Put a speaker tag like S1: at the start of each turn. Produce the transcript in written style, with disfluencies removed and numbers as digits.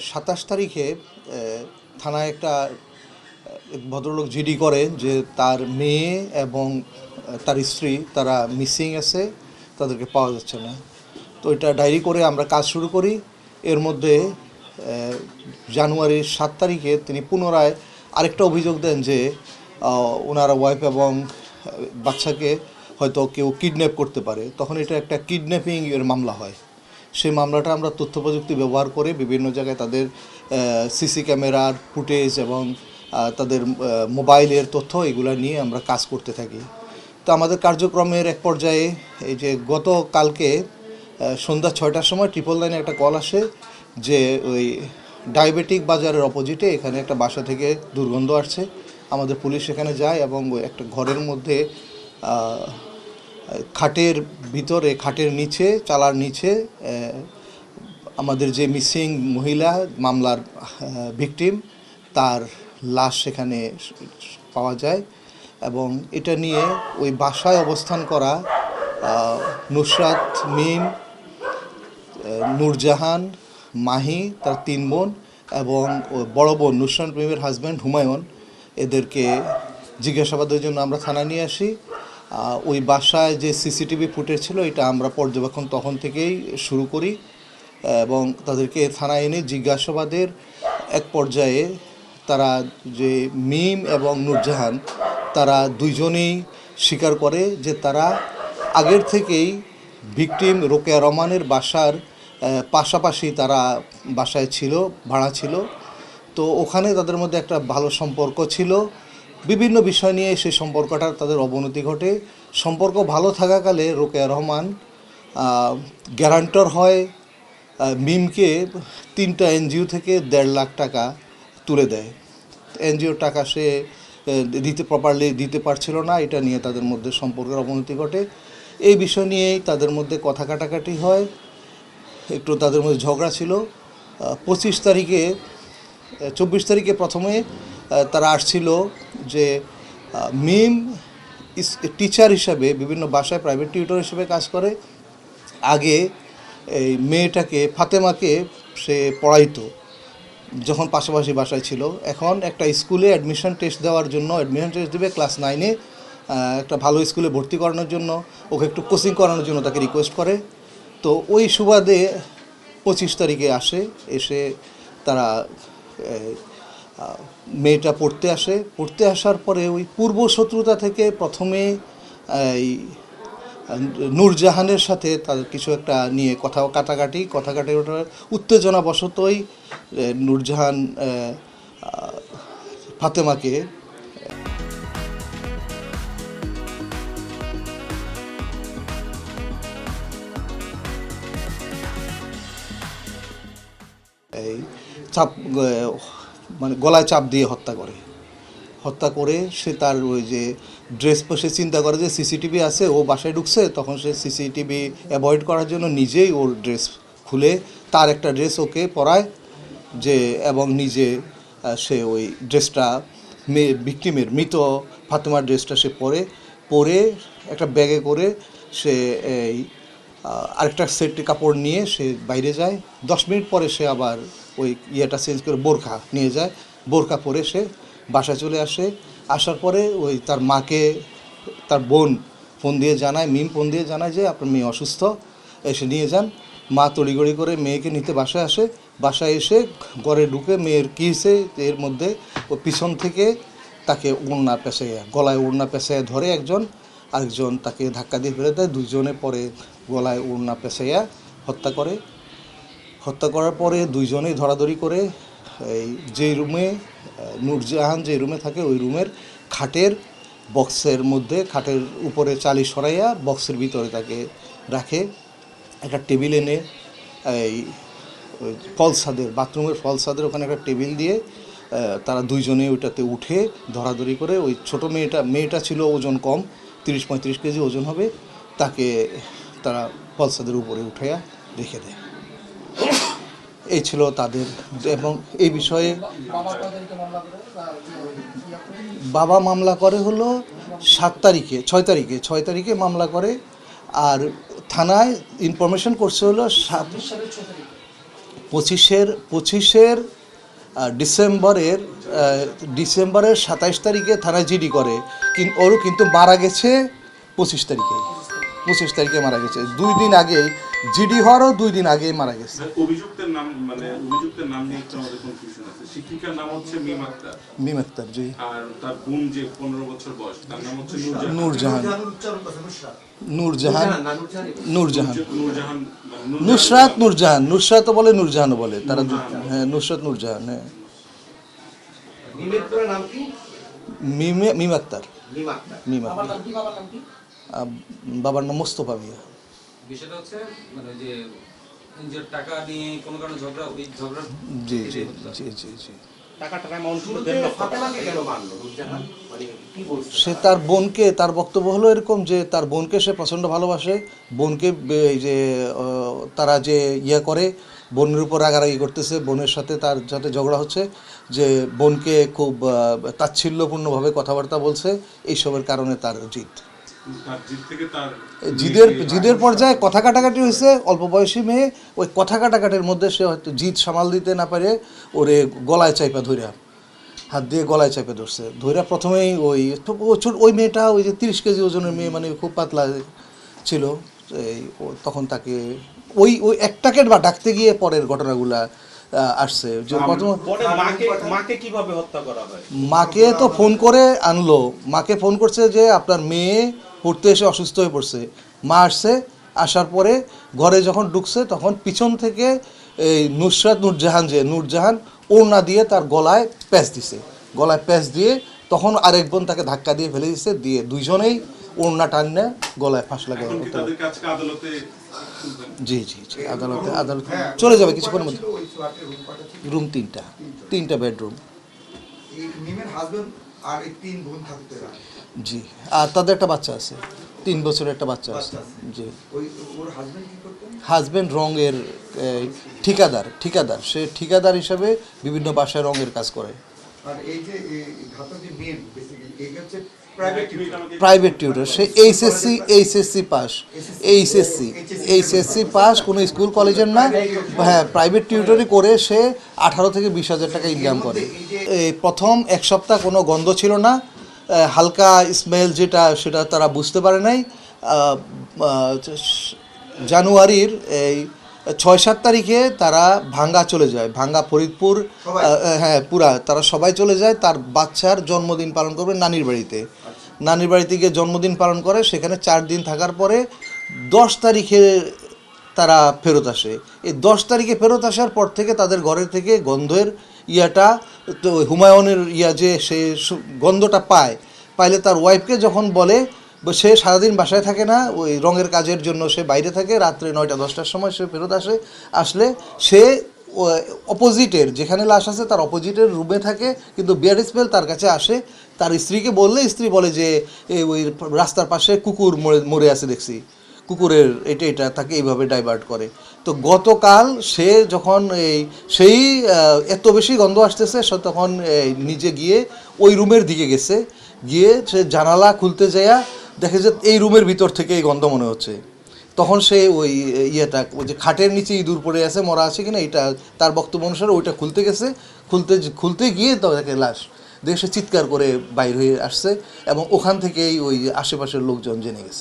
S1: 27 তারিখে থানায় একটা ভদ্রলোক জিডি করে যে তার মেয়ে এবং তার স্ত্রী তারা মিসিং আছে, তাদেরকে পাওয়া যাচ্ছে না। তো এটা ডায়েরি করে আমরা কাজ শুরু করি। এর মধ্যে জানুয়ারির 7 তারিখে তিনি পুনরায় আরেকটা অভিযোগ দেন যে ওনারা ওয়াইফ এবং বাচ্চাকে হয়তো কেউ কিডন্যাপ করতে পারে। তখন এটা একটা কিডন্যাপিং এর মামলা হয়। সেই মামলাটা আমরা তথ্য প্রযুক্তি ব্যবহার করে বিভিন্ন জায়গায় তাদের সিসি ক্যামেরার ফুটেজ এবং তাদের মোবাইলের তথ্য এগুলো নিয়ে আমরা কাজ করতে থাকি। তো আমাদের কার্যক্রমের এক পর্যায়ে এই যে গতকালকে সন্ধ্যা 6টার সময় 999 একটা কল আসে যে ওই ডায়াবেটিক বাজারের অপোজিটে এখানে একটা বাসা থেকে দুর্গন্ধ আসছে। আমাদের পুলিশ এখানে যায় এবং একটা ঘরের মধ্যে খাটের ভিতরে, খাটের নিচে, চালার নিচে আমাদের যে মিসিং মহিলা মামলার ভিকটিম তার লাশ সেখানে পাওয়া যায়। এবং এটা নিয়ে ওই বাসায় অবস্থান করা নুসরাত মিম, নূরজাহান, মাহি তার 3 বোন এবং বড় বোন নুসরাত মিমের হাজব্যান্ড হুমায়ুন, এদেরকে জিজ্ঞাসাবাদের জন্য আমরা থানায় নিয়ে আসি। ওই বাসায় যে সিসিটিভি ফুটেজ ছিল এটা আমরা পর্যবেক্ষণ তখন থেকেই শুরু করি এবং তাদেরকে থানায় এনে জিজ্ঞাসাবাদের এক পর্যায়ে তারা যে মিম এবং নূরজাহান তারা দুইজনেই স্বীকার করে যে তারা আগের থেকেই ভিকটিম রোকেয়া রহমানের বাসার পাশাপাশি তারা বাসায় ছিল, ভাড়া ছিল। তো ওখানে তাদের মধ্যে একটা ভালো সম্পর্ক ছিল। বিভিন্ন বিষয় নিয়ে সেই সম্পর্কটার তাদের অবনতি ঘটে। সম্পর্ক ভালো থাকাকালে রোকেয়া রহমান গ্যারান্টর হয় মিমকে 3টা এনজিও থেকে 1.5 লাখ টাকা তুলে দেয়। এনজিওর টাকা সে প্রপারলি দিতে পারছিল না, এটা নিয়ে তাদের মধ্যে সম্পর্কের অবনতি ঘটে। এই বিষয় নিয়েই তাদের মধ্যে কথা কাটাকাটি হয়, একটু তাদের মধ্যে ঝগড়া ছিল। 24 তারিখে প্রথমে তারা আসছিল যে মিম টিচার হিসাবে বিভিন্ন বাসায় প্রাইভেট টিউটর হিসেবে কাজ করে। আগে এই মেয়েটাকে ফাতেমাকে সে পড়াইতো যখন পাশাপাশি বাসায় ছিল। এখন একটা স্কুলে অ্যাডমিশন টেস্ট দেওয়ার জন্য, অ্যাডমিশন টেস্ট দেবে ক্লাস 9-এ, একটা ভালো স্কুলে ভর্তি করানোর জন্য, ওকে একটু কোচিং করানোর জন্য তাকে রিকোয়েস্ট করে। তো ওই সুবাদে 25 তারিখে আসে, এসে তারা মেয়েটা পড়তে আসার পরে ওই পূর্ব শত্রুতা থেকে প্রথমে এই নূরজাহানের সাথে তাদের কিছু একটা নিয়ে কথা কাটাকাটি ওটার উত্তেজনাবশতই নূরজাহান ফাতেমাকে এই চাপ মানে গলায় চাপ দিয়ে হত্যা করে সে তার ওই যে ড্রেস সে চিন্তা করে যে সিসিটিভি আছে, ও বাসায় ঢুকছে, তখন সে সিসিটিভি অ্যাভয়েড করার জন্য নিজেই ওর ড্রেস খুলে তার একটা ড্রেস ওকে পরায় যে, এবং নিজে সে ওই ড্রেসটা ভিকটিমের মৃত ফাতেমার ড্রেসটা সে পরে একটা ব্যাগে করে সে এই আরেকটা সেট কাপড় নিয়ে সে বাইরে যায়। 10 মিনিট পরে সে আবার ওই ইয়েটা চেঞ্জ করে বোরখা নিয়ে যায়, বোরখা পরে সে বাসায় চলে আসে। আসার পরে ওই তার মাকে তার বোন ফোন দিয়ে জানায়, মিম ফোন দিয়ে জানায় যে আপনার মেয়ে অসুস্থ, এসে নিয়ে যান। মা তড়িগড়ি করে মেয়েকে নিতে বাসায় আসে। বাসায় এসে ঘরে ঢুকে মেয়ের কী হয়েছে এর মধ্যে ও পিছন থেকে তাকে ওড়না পেঁচাইয়া, গলায় ওড়না পেঁচাইয়া ধরে একজন, আরেকজন তাকে ধাক্কা দিয়ে ফেলে দেয়। দুজনে পরে গলায় ওড়না পেঁচাইয়া হত্যা করার পরে দুইজনেই ধরাধরি করে এই যেই রুমে নূরজাহান যে রুমে থাকে ওই রুমের খাটের বক্সের মধ্যে, খাটের উপরে চালি সরাইয়া বক্সের ভিতরে তাকে রাখে। একটা টেবিল এনে এই ফলসাদের, বাথরুমের ফলসাদের ওখানে একটা টেবিল দিয়ে তারা দুইজনে ওইটাতে উঠে ধরাধরি করে, ওই ছোটো মেয়েটা ছিল ওজন কম, 30-35 কেজি ওজন হবে, তাকে তারা ফলসাদের উপরে উঠাইয়া রেখে দেয়। এই ছিল তাদের। এবং এই বিষয়ে বাবা মামলা করে হলো 6 তারিখে মামলা করে। আর থানায় ইনফরমেশন করছে হলো পঁচিশের ডিসেম্বরের 27 তারিখে থানায় জিডি করে, ওরও কিন্তু মারা গেছে 25 তারিখে মারা গেছে। 2 দিন আগে জিডি হওয়ারও 2 দিন আগেই মারা গেছে।
S2: অভিযুক্তের নাম নিয়ে একটু আমাদের কনফিউশন আছে। শিক্ষিকার নাম হচ্ছে মিম আক্তার,
S1: জি।
S2: আর তার বোন যে 15 বছর বয়স, তার নাম হচ্ছে
S1: নূরজাহান। নুসরাত বলে, নূরজাহানও বলে তারা। হ্যাঁ, নুসরাত নূরজাহান। হ্যাঁ, মিম আক্তার। বাবার নাম মোস্তফা মিয়া।
S3: বিষয়টা হচ্ছে মানে যে নিজের টাকা নিয়ে কোনো কারণে ঝগড়া, ওই ঝগড়া।
S1: জি। সে তার বোনকে, তার বক্তব্য হলো এরকম যে তার বোনকে সে প্রচণ্ড ভালোবাসে। বোনকে এই যে তারা যে করে, বোনের উপর রাগারাগি করতেছে, বোনের সাথে তার যাতে ঝগড়া হচ্ছে, যে বোনকে খুব তাচ্ছিল্যপূর্ণভাবে কথাবার্তা বলছে, এইসবের কারণে তার জিদের পর্যায়ে কথা কাটাকাটি হয়েছে। অল্প বয়সী মেয়ে, ওই কথা কাটাকাটির মধ্যে সে হয়তো জিদ সামাল দিতে না পারে ওরে গলায় চাইপা ধরে, হাত দিয়ে গলায় চাইপে ধরছে। ধৈরা প্রথমেই ওই মেয়েটা ওই যে 30 কেজি ওজনের মেয়ে, মানে খুব পাতলা ছিল। তখন তাকে ওই একটাকে ডাকতে গিয়ে পরের ঘটনাগুলা আসছে। যে মাকে তো ফোন করে আনলো, মাকে ফোন করছে যে আপনার মেয়ে পড়তে এসে অসুস্থ হয়ে পড়ছে। মা আসছে, আসার পরে ঘরে যখন ঢুকছে তখন পিছন থেকে এই নূরজাহান ওড়না দিয়ে তার গলায় প্যাঁচ দিছে। গলায় প্যাঁচ দিয়ে তখন আরেক বোন তাকে ধাক্কা দিয়ে ফেলে দিচ্ছে, দিয়ে দুইজনেই ওড়না টান্নে গলায় ফাঁস লাগে। জি আদালতে চলে যাবে কিছুক্ষণের মধ্যে। রুম 3টা বেডরুম। জি, আর তাদের একটা বাচ্চা আছে, 3 বছরের একটা বাচ্চা আছে। জি। হাজবেন্ড রঙের ঠিকাদার। সে ঠিকাদার হিসাবে বিভিন্ন বাসায় রঙের কাজ করে। Private tutor. সে এইচএসসি পাস, কোনো স্কুল কলেজের না। হ্যাঁ, প্রাইভেট টিউটরই করে সে 18 থেকে 20 হাজার টাকা ইনকাম করে। এই প্রথম 1 সপ্তাহ কোনো গন্ধ ছিল না, হালকা স্মেল সেটা তারা বুঝতে পারে নাই। জানুয়ারির এই 6-7 তারিখে তারা ভাঙ্গা চলে যায়, ভাঙ্গা ফরিদপুর। হ্যাঁ, তারা সবাই চলে যায় তার বাচ্চার জন্মদিন পালন করবে নানির বাড়িতে গিয়ে জন্মদিন পালন করে। সেখানে 4 দিন থাকার পরে 10 তারিখে তারা ফেরত আসে। এই 10 তারিখে ফেরত আসার পর থেকে তাদের ঘরের থেকে গন্ধের তো হুমায়ুনের যে সে গন্ধটা পাইলে তার ওয়াইফকে যখন বলে, সে সারাদিন বাসায় থাকে না, ওই রঙের কাজের জন্য সে বাইরে থাকে। রাত্রে 9টা-10টার সময় সে ফেরত আসলে সে অপোজিটের যেখানে লাশ আছে তার অপোজিটের রুমে থাকে, কিন্তু বিয়ার স্মেল তার কাছে আসে। তার স্ত্রীকে বললে স্ত্রী বলে যে ওই রাস্তার পাশে কুকুর মরে আছে দেখছি, কুকুরের এটা তাকে এইভাবে ডাইভার্ট করে। তো গতকাল সে যখন সেই এত বেশি গন্ধ আসতেছে, সে তখন নিজে গিয়ে ওই রুমের দিকে গেছে, গিয়ে সে জানালা খুলতে যাইয়া দেখে যে এই রুমের ভিতর থেকে এই গন্ধ মনে হচ্ছে। তখন সে ওই যে খাটের নিচে ইঁদুর পড়ে আছে, মরা আছে কিনা, এটা তার বক্তব্য অনুসারে ওইটা খুলতে গেছে। খুলতে গিয়ে তাকে লাশ দেখে সে চিৎকার করে বাইর হয়ে আসছে, এবং ওখান থেকেই ওই আশেপাশের লোকজন জেনে গেছে।